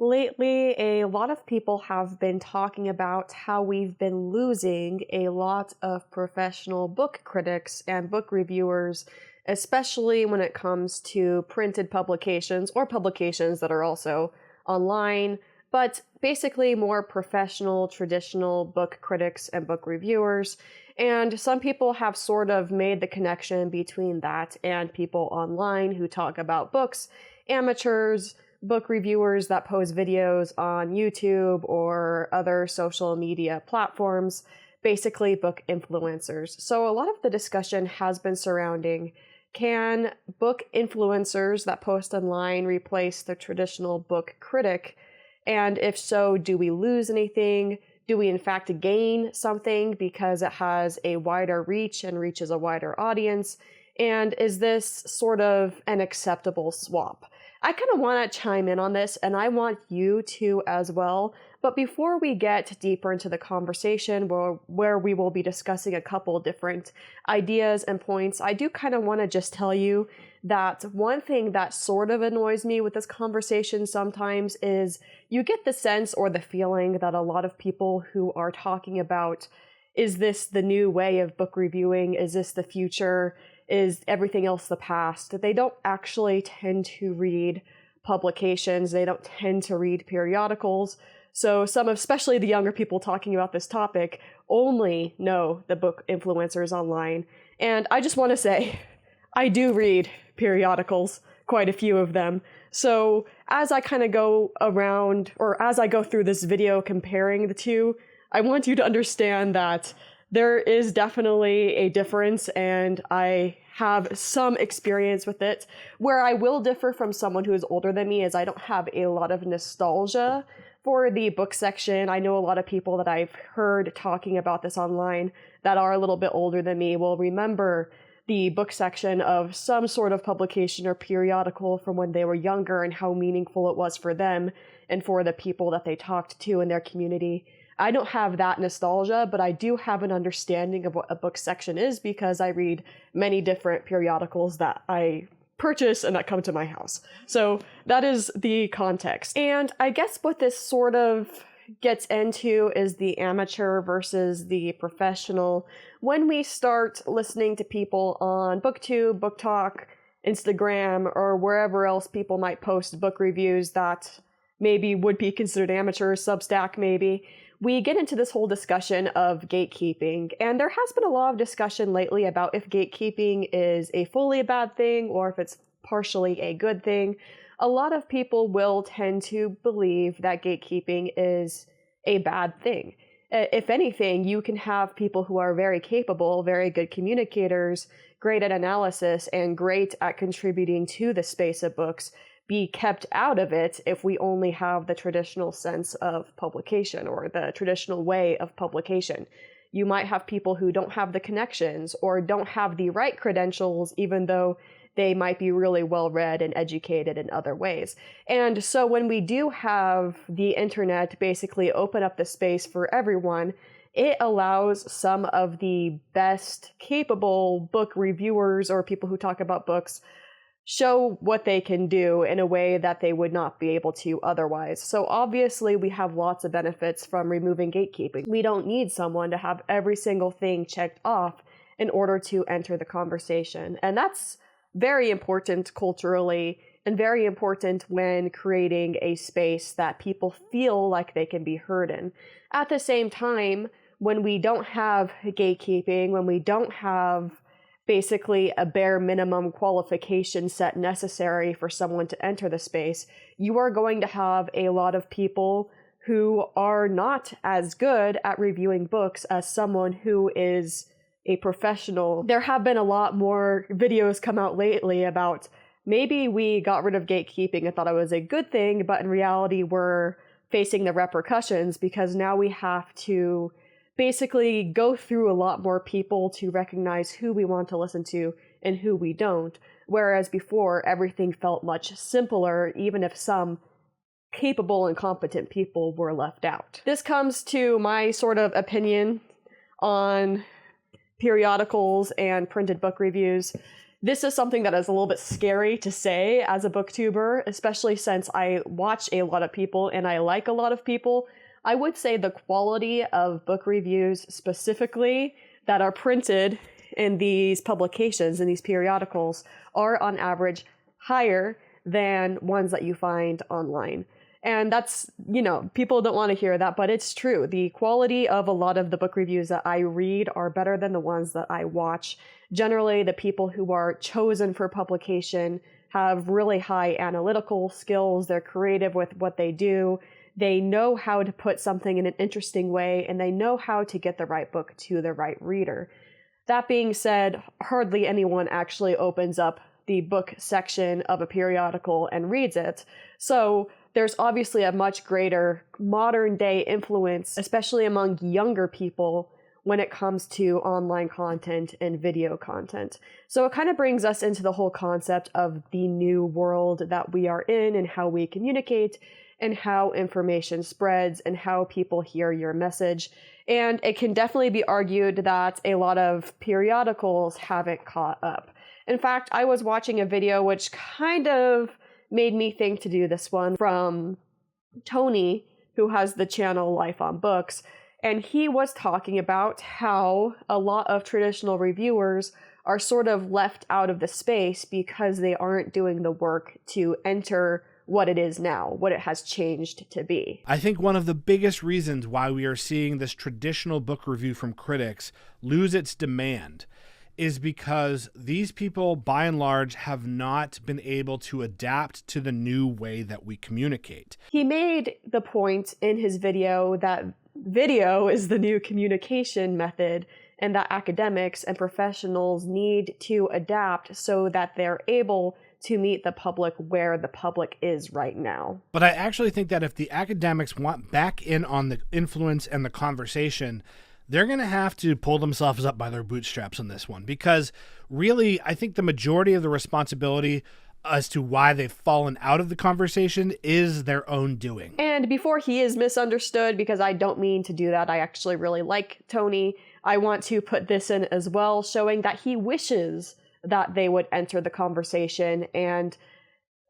Lately, a lot of people have been talking about how we've been losing a lot of professional book critics and book reviewers, especially when it comes to printed publications or publications that are also online, but basically more professional, traditional book critics and book reviewers. And some people have sort of made the connection between that and people online who talk about books, amateurs, book reviewers that post videos on YouTube or other social media platforms, basically book influencers. So a lot of the discussion has been surrounding, can book influencers that post online replace the traditional book critic? And if so, do we lose anything? Do we in fact gain something because it has a wider reach and reaches a wider audience? And is this sort of an acceptable swap? I kind of want to chime in on this, and I want you to as well. But before we get deeper into the conversation, where we will be discussing a couple different ideas and points, I do kind of want to just tell you that one thing that sort of annoys me with this conversation sometimes is you get the sense or the feeling that a lot of people who are talking about, is this the new way of book reviewing? Is this the future? Is everything else the past? They don't actually tend to read publications. They don't tend to read periodicals. So some, especially the younger people talking about this topic, only know the book influencers online. And I just want to say, I do read periodicals, quite a few of them. So as I kind of go around, or as I go through this video comparing the two, I want you to understand that there is definitely a difference, and I have some experience with it. Where I will differ from someone who is older than me is I don't have a lot of nostalgia for the book section. I know a lot of people that I've heard talking about this online that are a little bit older than me will remember the book section of some sort of publication or periodical from when they were younger and how meaningful it was for them and for the people that they talked to in their community. I don't have that nostalgia, but I do have an understanding of what a book section is because I read many different periodicals that I purchase and that come to my house. So that is the context. And I guess what this sort of gets into is the amateur versus the professional. When we start listening to people on BookTube, Book Talk, Instagram, or wherever else people might post book reviews that maybe would be considered amateur, Substack maybe, we get into this whole discussion of gatekeeping, and there has been a lot of discussion lately about if gatekeeping is a fully bad thing or if it's partially a good thing. A lot of people will tend to believe that gatekeeping is a bad thing. If anything, you can have people who are very capable, very good communicators, great at analysis, and great at contributing to the space of books be kept out of it if we only have the traditional sense of publication or the traditional way of publication. You might have people who don't have the connections or don't have the right credentials, even though they might be really well read and educated in other ways. And so when we do have the internet basically open up the space for everyone, it allows some of the best capable book reviewers or people who talk about books show what they can do in a way that they would not be able to otherwise. So obviously we have lots of benefits from removing gatekeeping. We don't need someone to have every single thing checked off in order to enter the conversation. And that's very important culturally and very important when creating a space that people feel like they can be heard in. At the same time, when we don't have gatekeeping, when we don't have basically a bare minimum qualification set necessary for someone to enter the space, you are going to have a lot of people who are not as good at reviewing books as someone who is a professional. There have been a lot more videos come out lately about maybe we got rid of gatekeeping and thought it was a good thing, but in reality we're facing the repercussions because now we have to basically go through a lot more people to recognize who we want to listen to and who we don't, whereas before everything felt much simpler, even if some capable and competent people were left out. This comes to my sort of opinion on periodicals and printed book reviews. This is something that is a little bit scary to say as a booktuber, especially since I watch a lot of people and I like a lot of people. I would say the quality of book reviews specifically that are printed in these publications, in these periodicals, are on average higher than ones that you find online. And that's, people don't want to hear that, but it's true. The quality of a lot of the book reviews that I read are better than the ones that I watch. Generally, the people who are chosen for publication have really high analytical skills. They're creative with what they do. They know how to put something in an interesting way, and they know how to get the right book to the right reader. That being said, hardly anyone actually opens up the book section of a periodical and reads it. So there's obviously a much greater modern day influence, especially among younger people, when it comes to online content and video content. So it kind of brings us into the whole concept of the new world that we are in and how we communicate and how information spreads and how people hear your message. And it can definitely be argued that a lot of periodicals haven't caught up. In fact, I was watching a video which kind of made me think to do this one from Tony, who has the channel Life on Books. And he was talking about how a lot of traditional reviewers are sort of left out of the space because they aren't doing the work to enter what it is now, what it has changed to be. I think one of the biggest reasons why we are seeing this traditional book review from critics lose its demand is because these people, by and large, have not been able to adapt to the new way that we communicate. He made the point in his video that video is the new communication method and that academics and professionals need to adapt so that they're able to meet the public where the public is right now. But I actually think that if the academics want back in on the influence and the conversation, they're going to have to pull themselves up by their bootstraps on this one, because really, I think the majority of the responsibility as to why they've fallen out of the conversation is their own doing. And before he is misunderstood, because I don't mean to do that, I actually really like Tony, I want to put this in as well, showing that he wishes that they would enter the conversation and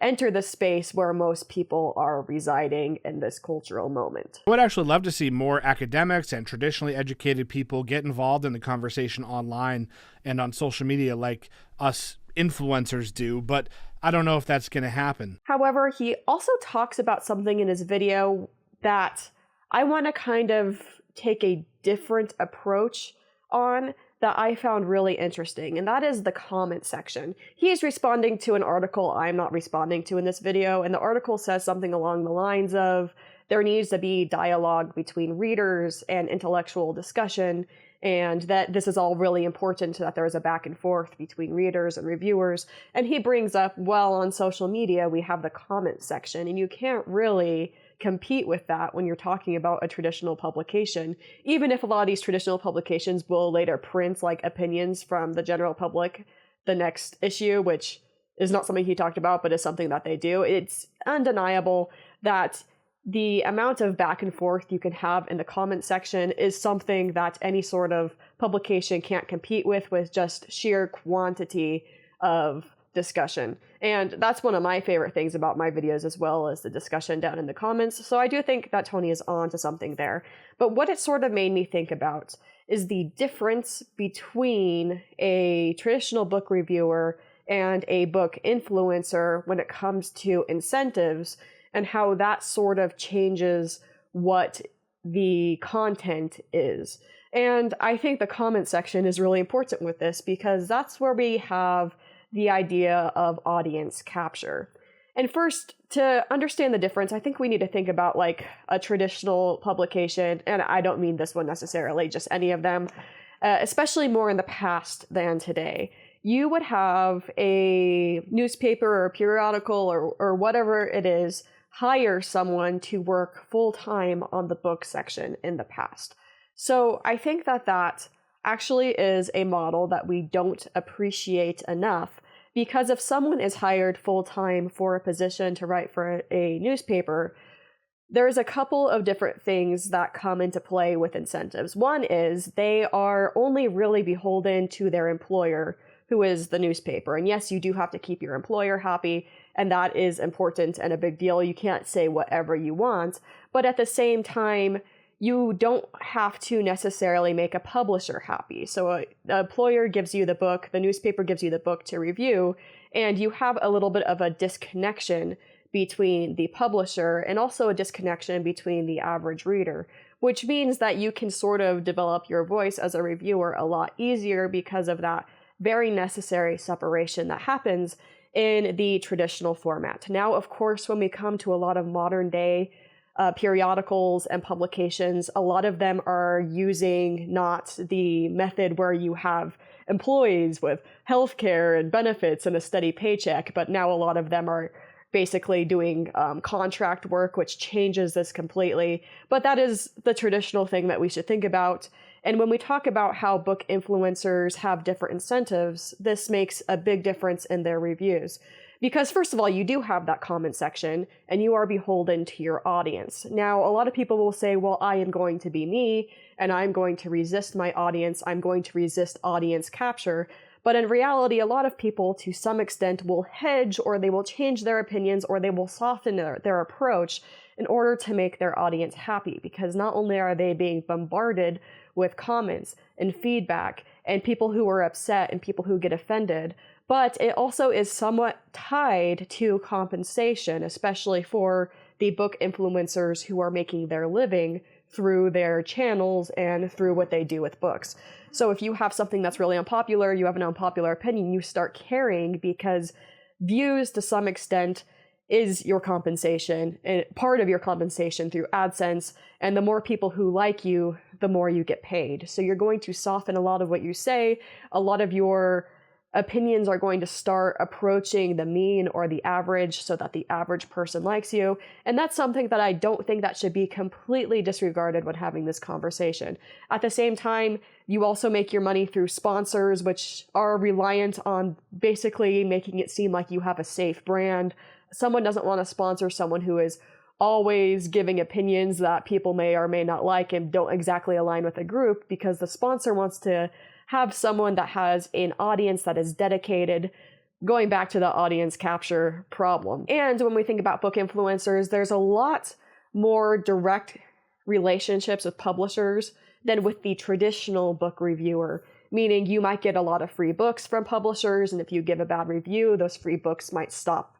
enter the space where most people are residing in this cultural moment. I would actually love to see more academics and traditionally educated people get involved in the conversation online and on social media like us influencers do, but I don't know if that's going to happen. However, he also talks about something in his video that I want to kind of take a different approach on that I found really interesting, and that is the comment section. He's responding to an article I'm not responding to in this video, and the article says something along the lines of there needs to be dialogue between readers and intellectual discussion, and that this is all really important, that there is a back and forth between readers and reviewers. And he brings up, well, on social media, we have the comment section, and you can't really compete with that when you're talking about a traditional publication, even if a lot of these traditional publications will later print like opinions from the general public the next issue, which is not something he talked about, but is something that they do. It's undeniable that the amount of back and forth you can have in the comment section is something that any sort of publication can't compete with just sheer quantity of discussion. And that's one of my favorite things about my videos as well, as the discussion down in the comments. So I do think that Tony is on to something there. But what it sort of made me think about is the difference between a traditional book reviewer and a book influencer when it comes to incentives, and how that sort of changes what the content is. And I think the comment section is really important with this, because that's where we have the idea of audience capture. And first, to understand the difference, I think we need to think about like a traditional publication, and I don't mean this one necessarily, just any of them, especially more in the past than today. You would have a newspaper or periodical or whatever it is hire someone to work full-time on the book section in the past. So I think that actually is a model that we don't appreciate enough, because if someone is hired full-time for a position to write for a newspaper, there's a couple of different things that come into play with incentives. One is they are only really beholden to their employer, who is the newspaper. And yes, you do have to keep your employer happy, and that is important and a big deal. You can't say whatever you want, but at the same time, you don't have to necessarily make a publisher happy. So an employer gives you the book, the newspaper gives you the book to review, and you have a little bit of a disconnection between the publisher and also a disconnection between the average reader, which means that you can sort of develop your voice as a reviewer a lot easier because of that very necessary separation that happens in the traditional format. Now, of course, when we come to a lot of modern day periodicals and publications, a lot of them are using not the method where you have employees with healthcare and benefits and a steady paycheck, but now a lot of them are basically doing contract work, which changes this completely. But that is the traditional thing that we should think about. And when we talk about how book influencers have different incentives, this makes a big difference in their reviews. Because first of all, you do have that comment section and you are beholden to your audience. Now, a lot of people will say, well, I am going to be me and I'm going to resist my audience. I'm going to resist audience capture. But in reality, a lot of people to some extent will hedge, or they will change their opinions, or they will soften their approach in order to make their audience happy. Because not only are they being bombarded with comments and feedback and people who are upset and people who get offended, but it also is somewhat tied to compensation, especially for the book influencers who are making their living through their channels and through what they do with books. So if you have something that's really unpopular, you have an unpopular opinion, you start caring because views to some extent is your compensation, and part of your compensation through AdSense. And the more people who like you, the more you get paid. So you're going to soften a lot of what you say. A lot of your opinions are going to start approaching the mean or the average so that the average person likes you. And that's something that I don't think that should be completely disregarded when having this conversation. At the same time, you also make your money through sponsors, which are reliant on basically making it seem like you have a safe brand. Someone doesn't want to sponsor someone who is always giving opinions that people may or may not like and don't exactly align with a group, because the sponsor wants to have someone that has an audience that is dedicated, going back to the audience capture problem. And when we think about book influencers, there's a lot more direct relationships with publishers than with the traditional book reviewer, meaning you might get a lot of free books from publishers, and if you give a bad review, those free books might stop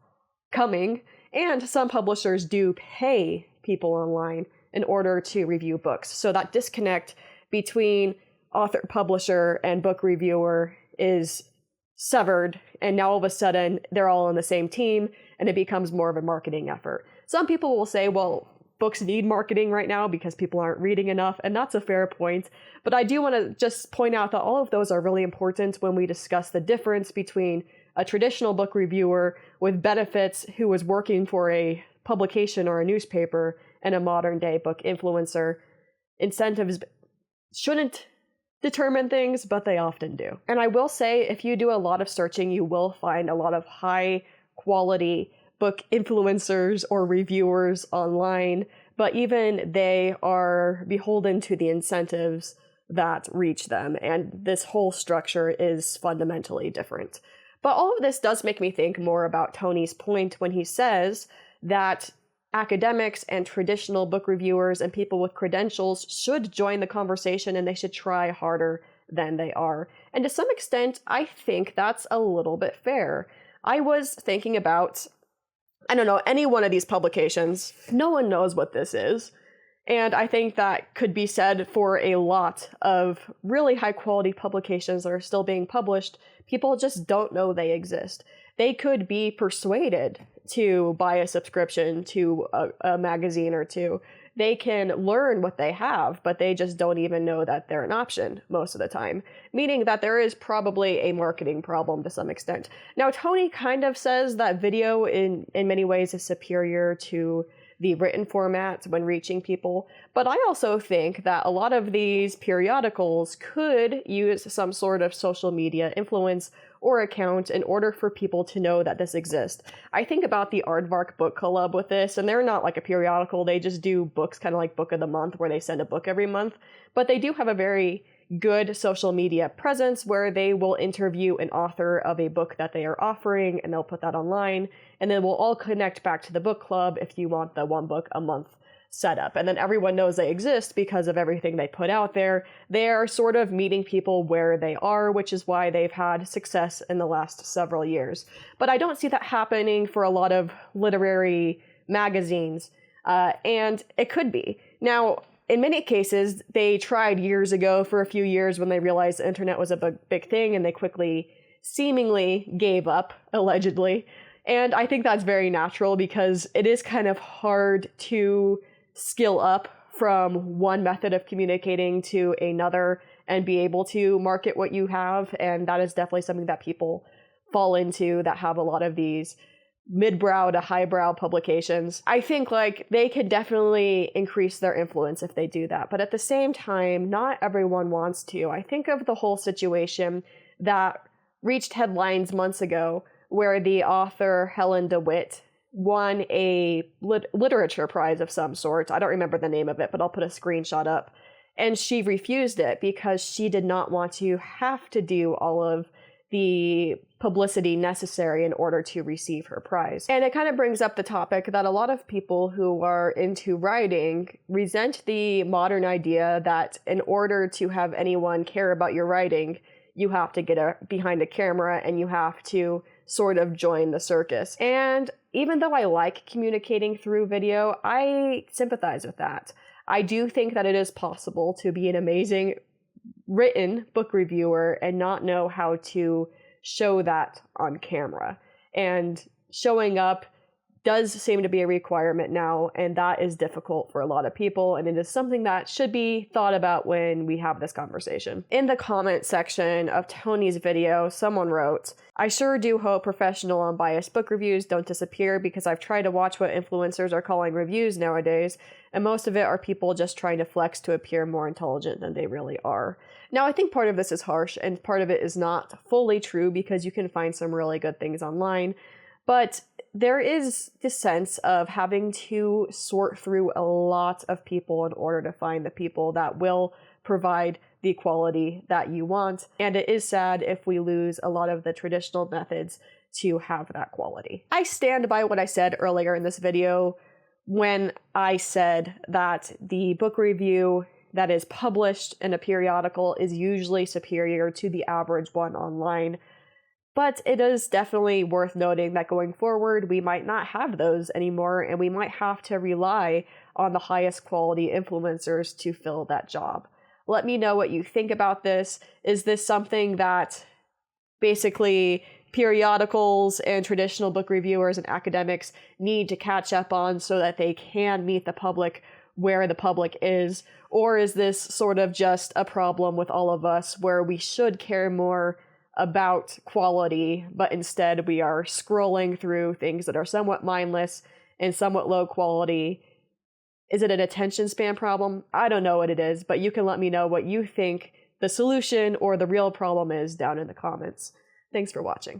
coming. And some publishers do pay people online in order to review books. So that disconnect between author, publisher, and book reviewer is severed, and now all of a sudden they're all on the same team and it becomes more of a marketing effort. Some people will say, well, books need marketing right now because people aren't reading enough, and that's a fair point. But I do want to just point out that all of those are really important when we discuss the difference between a traditional book reviewer with benefits who is working for a publication or a newspaper and a modern day book influencer. Incentives shouldn't determine things, but they often do. And I will say, if you do a lot of searching, you will find a lot of high quality book influencers or reviewers online, but even they are beholden to the incentives that reach them. And this whole structure is fundamentally different. But all of this does make me think more about Tony's point when he says that academics and traditional book reviewers and people with credentials should join the conversation and they should try harder than they are. And to some extent, I think that's a little bit fair. I was thinking about, I don't know, any one of these publications. No one knows what this is. And I think that could be said for a lot of really high quality publications that are still being published. People just don't know they exist. They could be persuaded to buy a subscription to a magazine or two. They can learn what they have, but they just don't even know that they're an option most of the time, meaning that there is probably a marketing problem to some extent. Now, Tony kind of says that video in many ways is superior to the written format when reaching people, but I also think that a lot of these periodicals could use some sort of social media influence or account in order for people to know that this exists. I think about the Aardvark book collab with this, and they're not like a periodical, they just do books kind of like Book of the Month where they send a book every month, but they do have a very good social media presence where they will interview an author of a book that they are offering, and they'll put that online, and then we'll all connect back to the book club if you want the one book a month setup. And then everyone knows they exist because of everything they put out there. They are sort of meeting people where they are, which is why they've had success in the last several years. But I don't see that happening for a lot of literary magazines, and it could be. Now, in many cases, they tried years ago for a few years when they realized the internet was a big thing, and they quickly, seemingly gave up, allegedly. And I think that's very natural because it is kind of hard to skill up from one method of communicating to another and be able to market what you have. And that is definitely something that people fall into that have a lot of these mid-brow to highbrow publications. I think like they could definitely increase their influence if they do that. But at the same time, not everyone wants to. I think of the whole situation that reached headlines months ago where the author Helen DeWitt won a literature prize of some sort. I don't remember the name of it, but I'll put a screenshot up. And she refused it because she did not want to have to do all of the publicity necessary in order to receive her prize. And it kind of brings up the topic that a lot of people who are into writing resent the modern idea that in order to have anyone care about your writing, you have to get behind a camera and you have to sort of join the circus. And even though I like communicating through video, I sympathize with that. I do think that it is possible to be an amazing written book reviewer and not know how to show that on camera. And showing up does seem to be a requirement now, and that is difficult for a lot of people, and it is something that should be thought about when we have this conversation. In the comment section of Tony's video, someone wrote, "I sure do hope professional unbiased book reviews don't disappear because I've tried to watch what influencers are calling reviews nowadays, and most of it are people just trying to flex to appear more intelligent than they really are." Now, I think part of this is harsh, and part of it is not fully true because you can find some really good things online, but there is this sense of having to sort through a lot of people in order to find the people that will provide the quality that you want. And it is sad if we lose a lot of the traditional methods to have that quality. I stand by what I said earlier in this video when I said that the book review that is published in a periodical is usually superior to the average one online. But it is definitely worth noting that going forward, we might not have those anymore, and we might have to rely on the highest quality influencers to fill that job. Let me know what you think about this. Is this something that basically periodicals and traditional book reviewers and academics need to catch up on so that they can meet the public where the public is? Or is this sort of just a problem with all of us where we should care more about quality, but instead we are scrolling through things that are somewhat mindless and somewhat low quality? Is it an attention span problem? I don't know what it is, but you can let me know what you think the solution or the real problem is down in the comments. Thanks for watching.